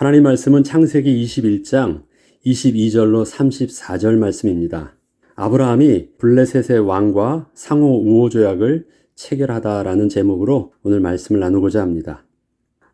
하나님 말씀은 창세기 21장 22절로 34절 말씀입니다. 아브라함이 블레셋의 왕과 상호 우호 조약을 체결하다라는 제목으로 오늘 말씀을 나누고자 합니다.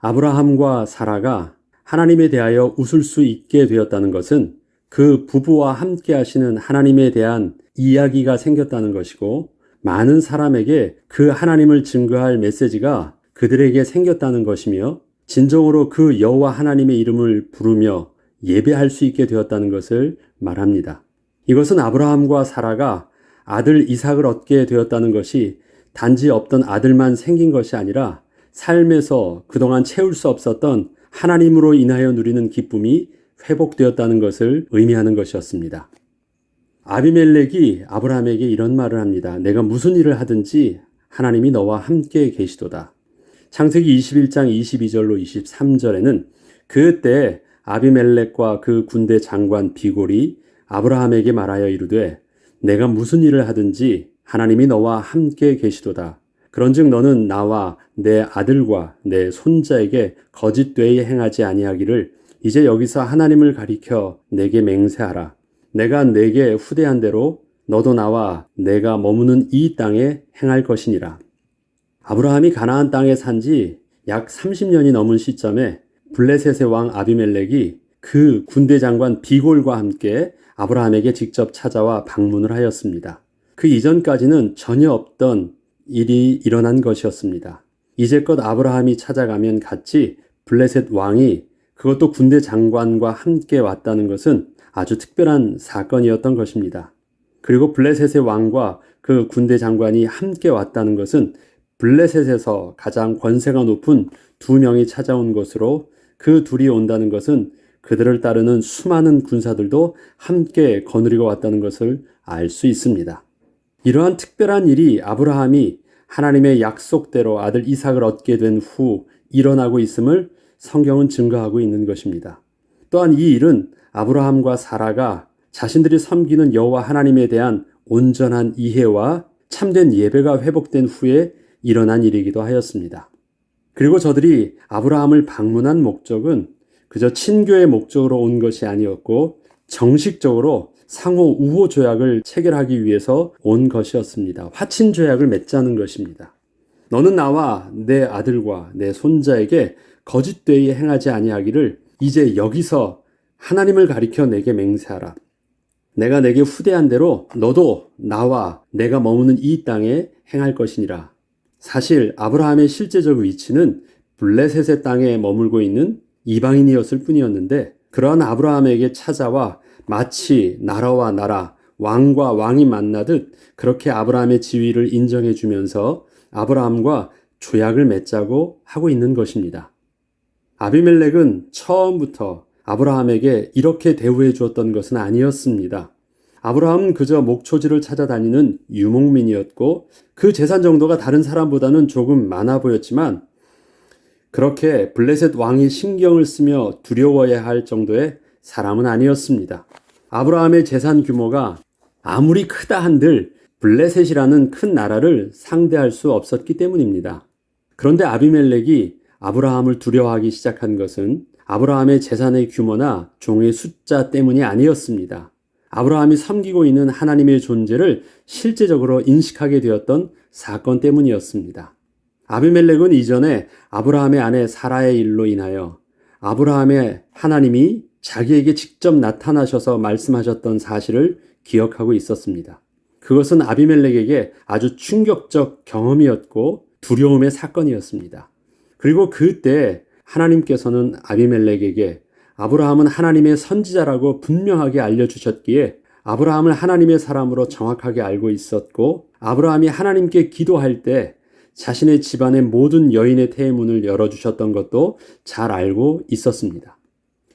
아브라함과 사라가 하나님에 대하여 웃을 수 있게 되었다는 것은 그 부부와 함께 하시는 하나님에 대한 이야기가 생겼다는 것이고, 많은 사람에게 그 하나님을 증거할 메시지가 그들에게 생겼다는 것이며, 진정으로 그 여호와 하나님의 이름을 부르며 예배할 수 있게 되었다는 것을 말합니다. 이것은 아브라함과 사라가 아들 이삭을 얻게 되었다는 것이 단지 없던 아들만 생긴 것이 아니라 삶에서 그동안 채울 수 없었던 하나님으로 인하여 누리는 기쁨이 회복되었다는 것을 의미하는 것이었습니다. 아비멜렉이 아브라함에게 이런 말을 합니다. 내가 무슨 일을 하든지 하나님이 너와 함께 계시도다. 창세기 21장 22절로 23절에는 그때 아비멜렉과 그 군대 장관 비골이 아브라함에게 말하여 이르되 내가 무슨 일을 하든지 하나님이 너와 함께 계시도다. 그런즉 너는 나와 내 아들과 내 손자에게 거짓되이 행하지 아니하기를 이제 여기서 하나님을 가리켜 내게 맹세하라. 내가 내게 후대한 대로 너도 나와 내가 머무는 이 땅에 행할 것이니라. 아브라함이 가나안 땅에 산 지 약 30년이 넘은 시점에 블레셋의 왕 아비멜렉이 그 군대 장관 비골과 함께 아브라함에게 직접 찾아와 방문을 하였습니다. 그 이전까지는 전혀 없던 일이 일어난 것이었습니다. 이제껏 아브라함이 찾아가면 같이 블레셋 왕이 그것도 군대 장관과 함께 왔다는 것은 아주 특별한 사건이었던 것입니다. 그리고 블레셋의 왕과 그 군대 장관이 함께 왔다는 것은 블레셋에서 가장 권세가 높은 두 명이 찾아온 것으로, 그 둘이 온다는 것은 그들을 따르는 수많은 군사들도 함께 거느리고 왔다는 것을 알 수 있습니다. 이러한 특별한 일이 아브라함이 하나님의 약속대로 아들 이삭을 얻게 된 후 일어나고 있음을 성경은 증거하고 있는 것입니다. 또한 이 일은 아브라함과 사라가 자신들이 섬기는 여호와 하나님에 대한 온전한 이해와 참된 예배가 회복된 후에 일어난 일이기도 하였습니다. 그리고 저들이 아브라함을 방문한 목적은 그저 친교의 목적으로 온 것이 아니었고 정식적으로 상호 우호 조약을 체결하기 위해서 온 것이었습니다. 화친 조약을 맺자는 것입니다. 너는 나와 내 아들과 내 손자에게 거짓되이 행하지 아니하기를 이제 여기서 하나님을 가리켜 내게 맹세하라. 내가 내게 후대한 대로 너도 나와 내가 머무는 이 땅에 행할 것이니라. 사실 아브라함의 실제적 위치는 블레셋의 땅에 머물고 있는 이방인이었을 뿐이었는데, 그러한 아브라함에게 찾아와 마치 나라와 나라, 왕과 왕이 만나듯 그렇게 아브라함의 지위를 인정해 주면서 아브라함과 조약을 맺자고 하고 있는 것입니다. 아비멜렉은 처음부터 아브라함에게 이렇게 대우해 주었던 것은 아니었습니다. 아브라함은 그저 목초지를 찾아다니는 유목민이었고 그 재산 정도가 다른 사람보다는 조금 많아 보였지만 그렇게 블레셋 왕이 신경을 쓰며 두려워해야 할 정도의 사람은 아니었습니다. 아브라함의 재산 규모가 아무리 크다 한들 블레셋이라는 큰 나라를 상대할 수 없었기 때문입니다. 그런데 아비멜렉이 아브라함을 두려워하기 시작한 것은 아브라함의 재산의 규모나 종의 숫자 때문이 아니었습니다. 아브라함이 섬기고 있는 하나님의 존재를 실제적으로 인식하게 되었던 사건 때문이었습니다. 아비멜렉은 이전에 아브라함의 아내 사라의 일로 인하여 아브라함의 하나님이 자기에게 직접 나타나셔서 말씀하셨던 사실을 기억하고 있었습니다. 그것은 아비멜렉에게 아주 충격적 경험이었고 두려움의 사건이었습니다. 그리고 그때 하나님께서는 아비멜렉에게 아브라함은 하나님의 선지자라고 분명하게 알려주셨기에 아브라함을 하나님의 사람으로 정확하게 알고 있었고, 아브라함이 하나님께 기도할 때 자신의 집안의 모든 여인의 태문을 열어주셨던 것도 잘 알고 있었습니다.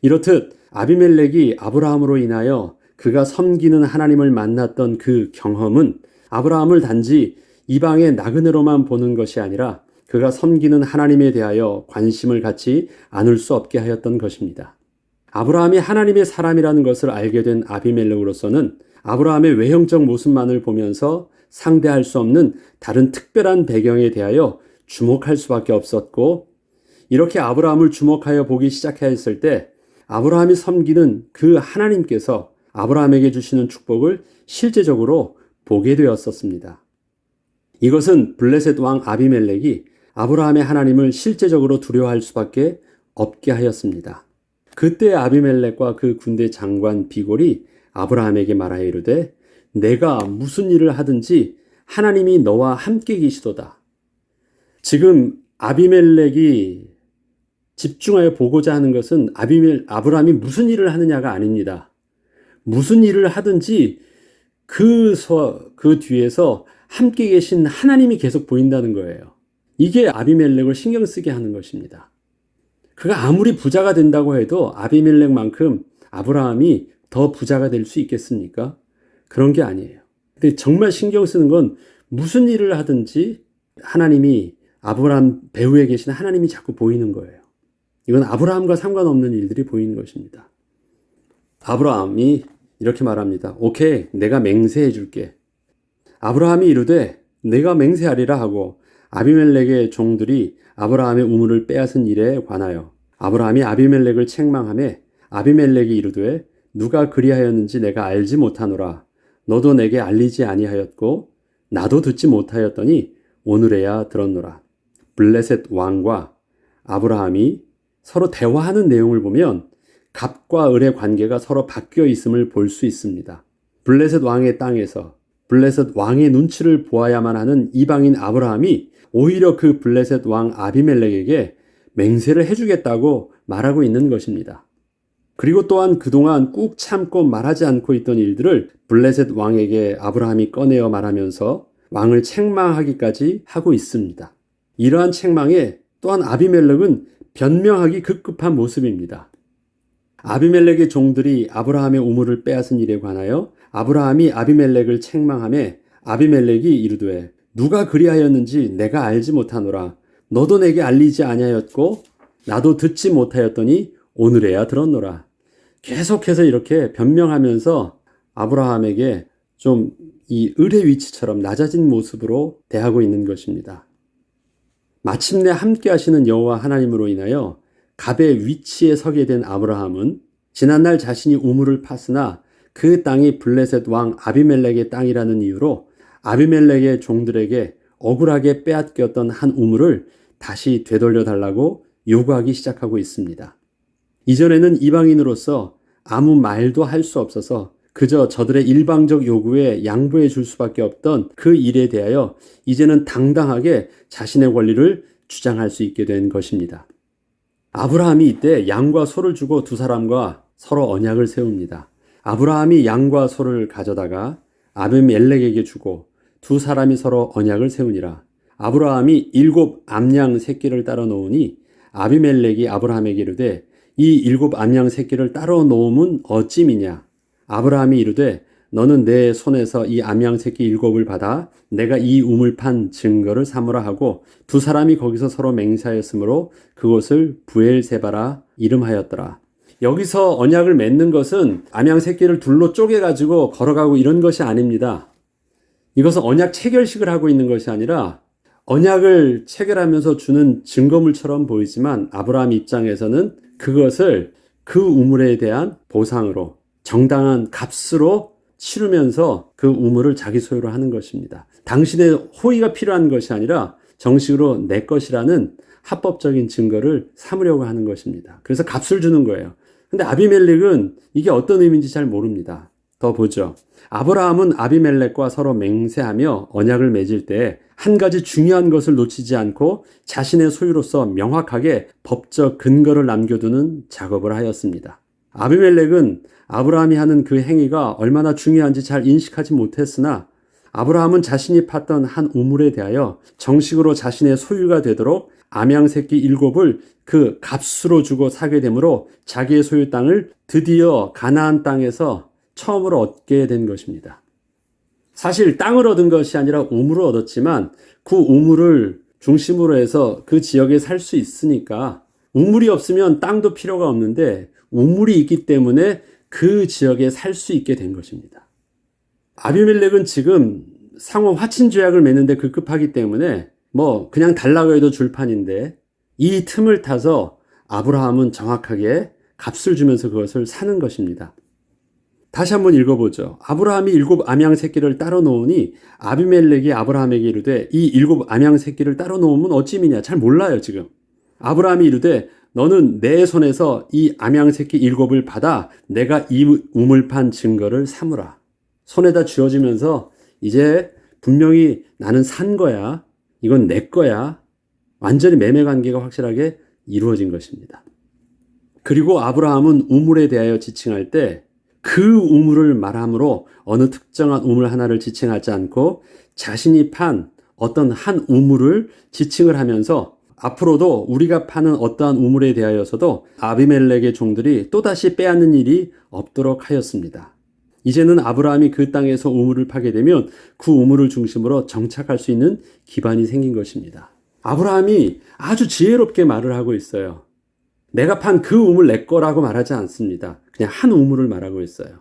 이렇듯 아비멜렉이 아브라함으로 인하여 그가 섬기는 하나님을 만났던 그 경험은 아브라함을 단지 이방의 나그네로만 보는 것이 아니라 그가 섬기는 하나님에 대하여 관심을 갖지 않을 수 없게 하였던 것입니다. 아브라함이 하나님의 사람이라는 것을 알게 된 아비멜렉으로서는 아브라함의 외형적 모습만을 보면서 상대할 수 없는 다른 특별한 배경에 대하여 주목할 수밖에 없었고, 이렇게 아브라함을 주목하여 보기 시작하였을 때 아브라함이 섬기는 그 하나님께서 아브라함에게 주시는 축복을 실제적으로 보게 되었었습니다. 이것은 블레셋 왕 아비멜렉이 아브라함의 하나님을 실제적으로 두려워할 수밖에 없게 하였습니다. 그때 아비멜렉과 그 군대 장관 비골이 아브라함에게 말하여 이르되 내가 무슨 일을 하든지 하나님이 너와 함께 계시도다. 지금 아비멜렉이 집중하여 보고자 하는 것은 아브라함이 무슨 일을 하느냐가 아닙니다. 무슨 일을 하든지 그 뒤에서 함께 계신 하나님이 계속 보인다는 거예요. 이게 아비멜렉을 신경 쓰게 하는 것입니다. 그가 아무리 부자가 된다고 해도 아비멜렉만큼 아브라함이 더 부자가 될 수 있겠습니까? 그런 게 아니에요. 근데 정말 신경 쓰는 건 무슨 일을 하든지 하나님이 아브라함 배후에 계신 하나님이 자꾸 보이는 거예요. 이건 아브라함과 상관없는 일들이 보이는 것입니다. 아브라함이 이렇게 말합니다. 오케이, 내가 맹세해 줄게. 아브라함이 이르되 내가 맹세하리라 하고 아비멜렉의 종들이 아브라함의 우물을 빼앗은 일에 관하여 아브라함이 아비멜렉을 책망하매 아비멜렉이 이르되 누가 그리하였는지 내가 알지 못하노라. 너도 내게 알리지 아니하였고 나도 듣지 못하였더니 오늘에야 들었노라. 블레셋 왕과 아브라함이 서로 대화하는 내용을 보면 갑과 을의 관계가 서로 바뀌어 있음을 볼 수 있습니다. 블레셋 왕의 땅에서 블레셋 왕의 눈치를 보아야만 하는 이방인 아브라함이 오히려 그 블레셋 왕 아비멜렉에게 맹세를 해주겠다고 말하고 있는 것입니다. 그리고 또한 그동안 꾹 참고 말하지 않고 있던 일들을 블레셋 왕에게 아브라함이 꺼내어 말하면서 왕을 책망하기까지 하고 있습니다. 이러한 책망에 또한 아비멜렉은 변명하기 급급한 모습입니다. 아비멜렉의 종들이 아브라함의 우물을 빼앗은 일에 관하여 아브라함이 아비멜렉을 책망하며 아비멜렉이 이르되 누가 그리하였는지 내가 알지 못하노라. 너도 내게 알리지 아니하였고 나도 듣지 못하였더니 오늘에야 들었노라. 계속해서 이렇게 변명하면서 아브라함에게 좀 이 을의 위치처럼 낮아진 모습으로 대하고 있는 것입니다. 마침내 함께 하시는 여호와 하나님으로 인하여 갑의 위치에 서게 된 아브라함은 지난날 자신이 우물을 팠으나 그 땅이 블레셋 왕 아비멜렉의 땅이라는 이유로 아비멜렉의 종들에게 억울하게 빼앗겼던 한 우물을 다시 되돌려 달라고 요구하기 시작하고 있습니다. 이전에는 이방인으로서 아무 말도 할 수 없어서 그저 저들의 일방적 요구에 양보해 줄 수밖에 없던 그 일에 대하여 이제는 당당하게 자신의 권리를 주장할 수 있게 된 것입니다. 아브라함이 이때 양과 소를 주고 두 사람과 서로 언약을 세웁니다. 아브라함이 양과 소를 가져다가 아비멜렉에게 주고 두 사람이 서로 언약을 세우니라. 아브라함이 7 암양 새끼를 따로 놓으니 아비멜렉이 아브라함에게 이르되 이 7 암양 새끼를 따로 놓음은 어찌미냐. 아브라함이 이르되 너는 내 손에서 이 암양 새끼 7을 받아 내가 이 우물 판 증거를 삼으라 하고 두 사람이 거기서 서로 맹세하였으므로 그곳을 부엘세바라 이름하였더라. 여기서 언약을 맺는 것은 암양 새끼를 둘로 쪼개가지고 걸어가고 이런 것이 아닙니다. 이것은 언약 체결식을 하고 있는 것이 아니라 언약을 체결하면서 주는 증거물처럼 보이지만 아브라함 입장에서는 그것을 그 우물에 대한 보상으로 정당한 값으로 치르면서 그 우물을 자기 소유로 하는 것입니다. 당신의 호의가 필요한 것이 아니라 정식으로 내 것이라는 합법적인 증거를 삼으려고 하는 것입니다. 그래서 값을 주는 거예요. 근데 아비멜렉은 이게 어떤 의미인지 잘 모릅니다. 더 보죠. 아브라함은 아비멜렉과 서로 맹세하며 언약을 맺을 때 한 가지 중요한 것을 놓치지 않고 자신의 소유로서 명확하게 법적 근거를 남겨두는 작업을 하였습니다. 아비멜렉은 아브라함이 하는 그 행위가 얼마나 중요한지 잘 인식하지 못했으나 아브라함은 자신이 팠던 한 우물에 대하여 정식으로 자신의 소유가 되도록 암양 새끼 7을 그 값으로 주고 사게 되므로 자기의 소유 땅을 드디어 가나안 땅에서 처음으로 얻게 된 것입니다. 사실 땅을 얻은 것이 아니라 우물을 얻었지만 그 우물을 중심으로 해서 그 지역에 살 수 있으니까 우물이 없으면 땅도 필요가 없는데 우물이 있기 때문에 그 지역에 살 수 있게 된 것입니다. 아비멜렉은 지금 상호 화친 조약을 맺는데 급급하기 때문에 그냥 달라고 해도 줄 판인데 이 틈을 타서 아브라함은 정확하게 값을 주면서 그것을 사는 것입니다. 다시 한번 읽어보죠. 아브라함이 7 암양 새끼를 따로 놓으니 아비멜렉이 아브라함에게 이르되 이 7 암양 새끼를 따로 놓으면 어찌 미냐. 잘 몰라요 지금. 아브라함이 이르되 너는 내 손에서 이 암양 새끼 7을 받아 내가 이 우물 판 증거를 삼으라. 손에다 쥐어주면서 이제 분명히 나는 산 거야. 이건 내 거야. 완전히 매매 관계가 확실하게 이루어진 것입니다. 그리고 아브라함은 우물에 대하여 지칭할 때 그 우물을 말함으로 어느 특정한 우물 하나를 지칭하지 않고 자신이 판 어떤 한 우물을 지칭을 하면서 앞으로도 우리가 파는 어떠한 우물에 대하여서도 아비멜렉의 종들이 또다시 빼앗는 일이 없도록 하였습니다. 이제는 아브라함이 그 땅에서 우물을 파게 되면 그 우물을 중심으로 정착할 수 있는 기반이 생긴 것입니다. 아브라함이 아주 지혜롭게 말을 하고 있어요. 내가 판 그 우물 내 거라고 말하지 않습니다. 그냥 한 우물을 말하고 있어요.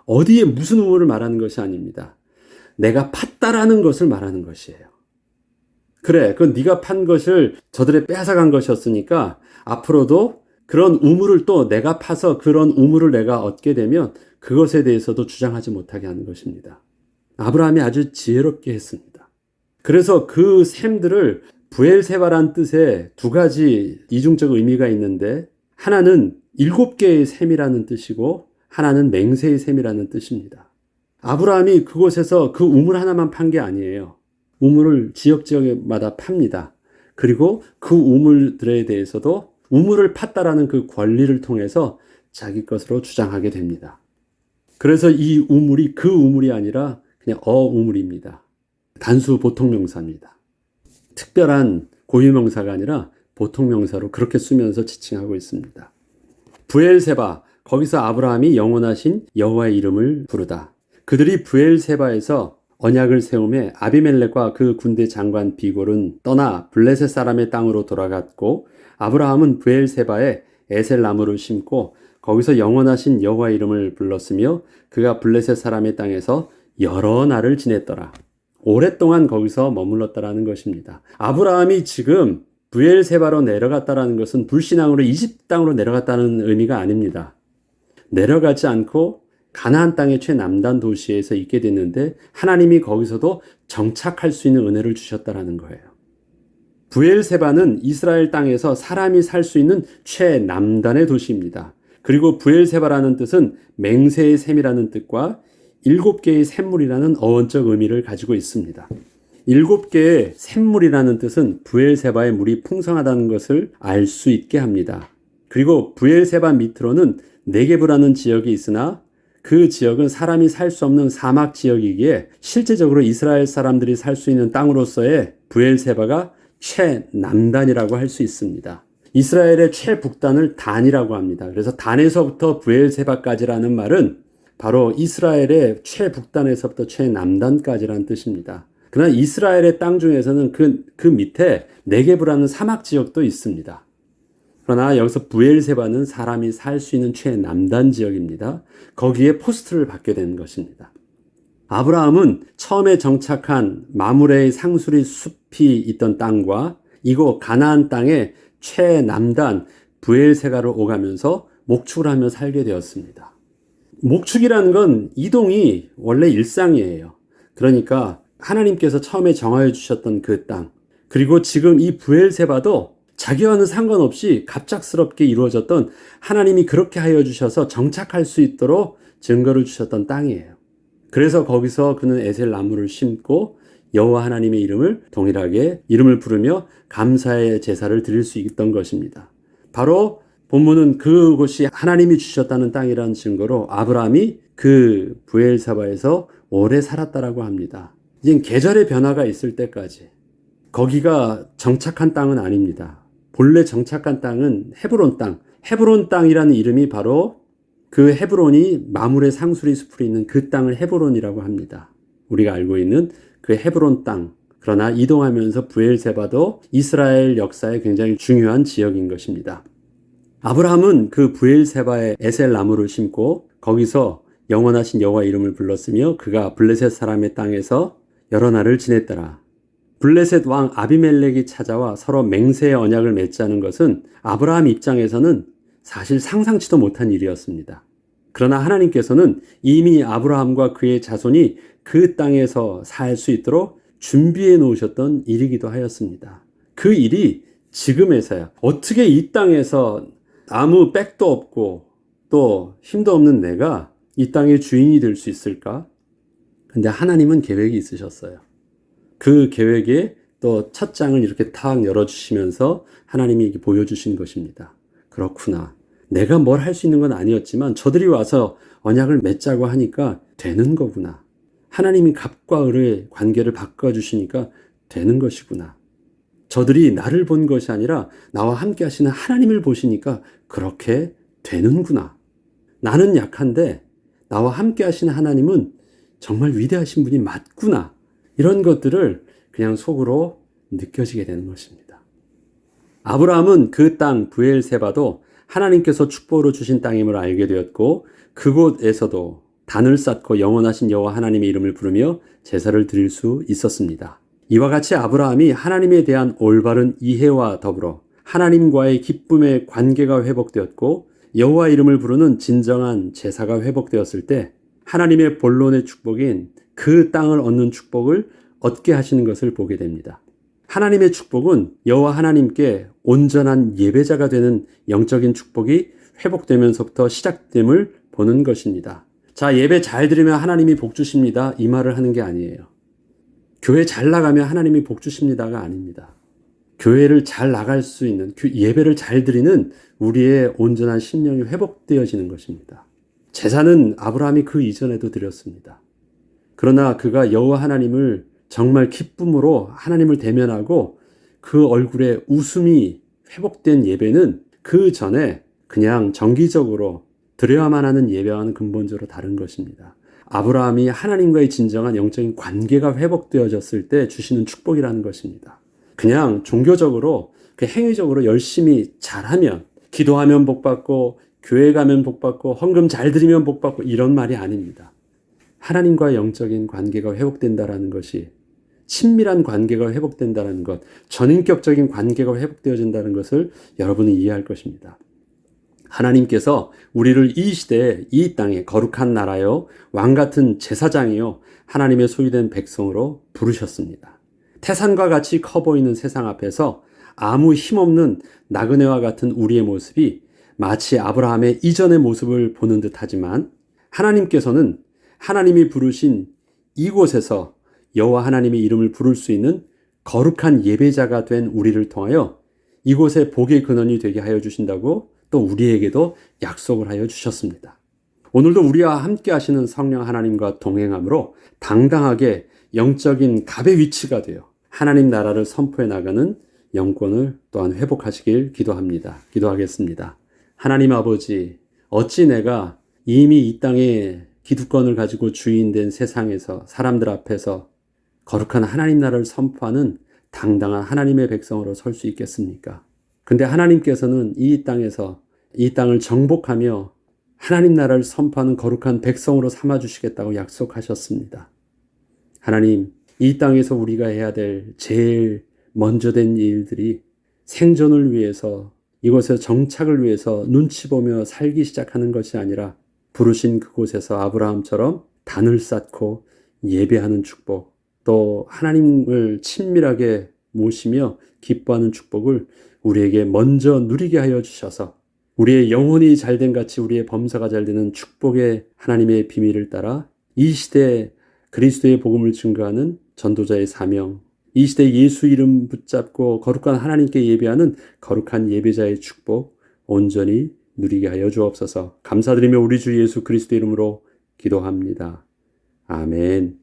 어디에 무슨 우물을 말하는 것이 아닙니다. 내가 팠다라는 것을 말하는 것이에요. 그래, 그건 네가 판 것을 저들이 빼앗아간 것이었으니까 앞으로도 그런 우물을 또 내가 파서 그런 우물을 내가 얻게 되면 그것에 대해서도 주장하지 못하게 하는 것입니다. 아브라함이 아주 지혜롭게 했습니다. 그래서 그 셈들을 부엘세바란 뜻에 2가지 이중적 의미가 있는데 하나는 7개의 셈이라는 뜻이고 하나는 맹세의 셈이라는 뜻입니다. 아브라함이 그곳에서 그 우물 하나만 판 게 아니에요. 우물을 지역마다 팝니다. 그리고 그 우물들에 대해서도 우물을 팠다라는 그 권리를 통해서 자기 것으로 주장하게 됩니다. 그래서 이 우물이 그 우물이 아니라 그냥 어우물입니다. 단수 보통명사입니다. 특별한 고유명사가 아니라 보통명사로 그렇게 쓰면서 지칭하고 있습니다. 부엘세바, 거기서 아브라함이 영원하신 여호와의 이름을 부르다. 그들이 부엘세바에서 언약을 세우며 아비멜렉과 그 군대 장관 비골은 떠나 블레셋 사람의 땅으로 돌아갔고 아브라함은 부엘세바에 에셀 나무를 심고 거기서 영원하신 여호와의 이름을 불렀으며 그가 블레셋 사람의 땅에서 여러 날을 지냈더라. 오랫동안 거기서 머물렀다라는 것입니다. 아브라함이 지금 부엘세바로 내려갔다라는 것은 불신앙으로 이집 땅으로 내려갔다는 의미가 아닙니다. 내려가지 않고 가나안 땅의 최남단 도시에서 있게 됐는데 하나님이 거기서도 정착할 수 있는 은혜를 주셨다라는 거예요. 부엘세바는 이스라엘 땅에서 사람이 살 수 있는 최남단의 도시입니다. 그리고 부엘세바라는 뜻은 맹세의 셈이라는 뜻과 7개의 샘물이라는 어원적 의미를 가지고 있습니다. 7개의 샘물이라는 뜻은 부엘세바의 물이 풍성하다는 것을 알 수 있게 합니다. 그리고 부엘세바 밑으로는 네게브라는 지역이 있으나 그 지역은 사람이 살 수 없는 사막 지역이기에 실제적으로 이스라엘 사람들이 살 수 있는 땅으로서의 부엘세바가 최남단이라고 할 수 있습니다. 이스라엘의 최북단을 단이라고 합니다. 그래서 단에서부터 부엘세바까지라는 말은 바로 이스라엘의 최북단에서부터 최남단까지라는 뜻입니다. 그러나 이스라엘의 땅 중에서는 그 밑에 네게브라는 사막 지역도 있습니다. 그러나 여기서 부엘세바는 사람이 살 수 있는 최남단 지역입니다. 거기에 포스트를 받게 된 것입니다. 아브라함은 처음에 정착한 마므레의 상수리 숲이 있던 땅과 이곳 가나안 땅의 최남단 부엘세바로 오가면서 목축을 하며 살게 되었습니다. 목축이라는 건 이동이 원래 일상이에요. 그러니까 하나님께서 처음에 정하여 주셨던 그 땅, 그리고 지금 이 부엘세바도 자기와는 상관없이 갑작스럽게 이루어졌던 하나님이 그렇게 하여 주셔서 정착할 수 있도록 증거를 주셨던 땅이에요. 그래서 거기서 그는 에셀 나무를 심고 여호와 하나님의 이름을 동일하게 이름을 부르며 감사의 제사를 드릴 수 있던 것입니다. 바로 본문은 그곳이 하나님이 주셨다는 땅이라는 증거로 아브라함이 그 부엘세바에서 오래 살았다라고 합니다. 이제 계절의 변화가 있을 때까지 거기가 정착한 땅은 아닙니다. 본래 정착한 땅은 헤브론 땅. 헤브론 땅이라는 이름이 바로 그 헤브론이 마므레 상수리 숲이 있는 그 땅을 헤브론이라고 합니다. 우리가 알고 있는 그 헤브론 땅. 그러나 이동하면서 부엘세바도 이스라엘 역사에 굉장히 중요한 지역인 것입니다. 아브라함은 그 부엘세바에 에셀 나무를 심고 거기서 영원하신 여호와 이름을 불렀으며 그가 블레셋 사람의 땅에서 여러 날을 지냈더라. 블레셋 왕 아비멜렉이 찾아와 서로 맹세의 언약을 맺자는 것은 아브라함 입장에서는 사실 상상치도 못한 일이었습니다. 그러나 하나님께서는 이미 아브라함과 그의 자손이 그 땅에서 살 수 있도록 준비해 놓으셨던 일이기도 하였습니다. 그 일이 지금에서야 어떻게 이 땅에서 아무 백도 없고 또 힘도 없는 내가 이 땅의 주인이 될 수 있을까? 근데 하나님은 계획이 있으셨어요. 그 계획에 또 첫 장을 이렇게 탁 열어주시면서 하나님이 이렇게 보여주신 것입니다. 그렇구나. 내가 뭘 할 수 있는 건 아니었지만 저들이 와서 언약을 맺자고 하니까 되는 거구나. 하나님이 갑과 을의 관계를 바꿔주시니까 되는 것이구나. 저들이 나를 본 것이 아니라 나와 함께 하시는 하나님을 보시니까 그렇게 되는구나. 나는 약한데 나와 함께 하시는 하나님은 정말 위대하신 분이 맞구나. 이런 것들을 그냥 속으로 느껴지게 되는 것입니다. 아브라함은 그 땅 브엘세바도 하나님께서 축복으로 주신 땅임을 알게 되었고 그곳에서도 단을 쌓고 영원하신 여호와 하나님의 이름을 부르며 제사를 드릴 수 있었습니다. 이와 같이 아브라함이 하나님에 대한 올바른 이해와 더불어 하나님과의 기쁨의 관계가 회복되었고 여호와 이름을 부르는 진정한 제사가 회복되었을 때 하나님의 본론의 축복인 그 땅을 얻는 축복을 얻게 하시는 것을 보게 됩니다. 하나님의 축복은 여호와 하나님께 온전한 예배자가 되는 영적인 축복이 회복되면서부터 시작됨을 보는 것입니다. 자, 예배 잘 드리면 하나님이 복 주십니다. 이 말을 하는 게 아니에요. 교회 잘 나가면 하나님이 복 주십니다가 아닙니다. 교회를 잘 나갈 수 있는, 예배를 잘 드리는 우리의 온전한 심령이 회복되어지는 것입니다. 제사는 아브라함이 그 이전에도 드렸습니다. 그러나 그가 여호와 하나님을 정말 기쁨으로 하나님을 대면하고 그 얼굴에 웃음이 회복된 예배는 그 전에 그냥 정기적으로 드려야만 하는 예배와는 근본적으로 다른 것입니다. 아브라함이 하나님과의 진정한 영적인 관계가 회복되어졌을 때 주시는 축복이라는 것입니다. 그냥 종교적으로, 행위적으로 열심히 잘하면, 기도하면 복받고, 교회 가면 복받고, 헌금 잘 드리면 복받고, 이런 말이 아닙니다. 하나님과의 영적인 관계가 회복된다는 것이, 친밀한 관계가 회복된다는 것, 전인격적인 관계가 회복되어진다는 것을 여러분은 이해할 것입니다. 하나님께서 우리를 이 시대에 이 땅에 거룩한 나라요, 왕같은 제사장이요, 하나님의 소유된 백성으로 부르셨습니다. 태산과 같이 커 보이는 세상 앞에서 아무 힘없는 나그네와 같은 우리의 모습이 마치 아브라함의 이전의 모습을 보는 듯 하지만 하나님께서는 하나님이 부르신 이곳에서 여호와 하나님의 이름을 부를 수 있는 거룩한 예배자가 된 우리를 통하여 이곳에 복의 근원이 되게 하여 주신다고 또 우리에게도 약속을 하여 주셨습니다. 오늘도 우리와 함께 하시는 성령 하나님과 동행함으로 당당하게 영적인 갑의 위치가 되어 하나님 나라를 선포해 나가는 영권을 또한 회복하시길 기도합니다. 기도하겠습니다. 하나님 아버지, 어찌 내가 이미 이 땅에 기득권을 가지고 주인된 세상에서 사람들 앞에서 거룩한 하나님 나라를 선포하는 당당한 하나님의 백성으로 설 수 있겠습니까? 근데 하나님께서는 이 땅에서 이 땅을 정복하며 하나님 나라를 선포하는 거룩한 백성으로 삼아주시겠다고 약속하셨습니다. 하나님, 이 땅에서 우리가 해야 될 제일 먼저 된 일들이 생존을 위해서 이곳에 정착을 위해서 눈치 보며 살기 시작하는 것이 아니라 부르신 그곳에서 아브라함처럼 단을 쌓고 예배하는 축복, 또 하나님을 친밀하게 모시며 기뻐하는 축복을 우리에게 먼저 누리게 하여 주셔서 우리의 영혼이 잘된 같이 우리의 범사가 잘되는 축복의 하나님의 비밀을 따라 이 시대에 그리스도의 복음을 증거하는 전도자의 사명, 이 시대에 예수 이름 붙잡고 거룩한 하나님께 예배하는 거룩한 예배자의 축복 온전히 누리게 하여 주옵소서. 감사드리며 우리 주 예수 그리스도 이름으로 기도합니다. 아멘.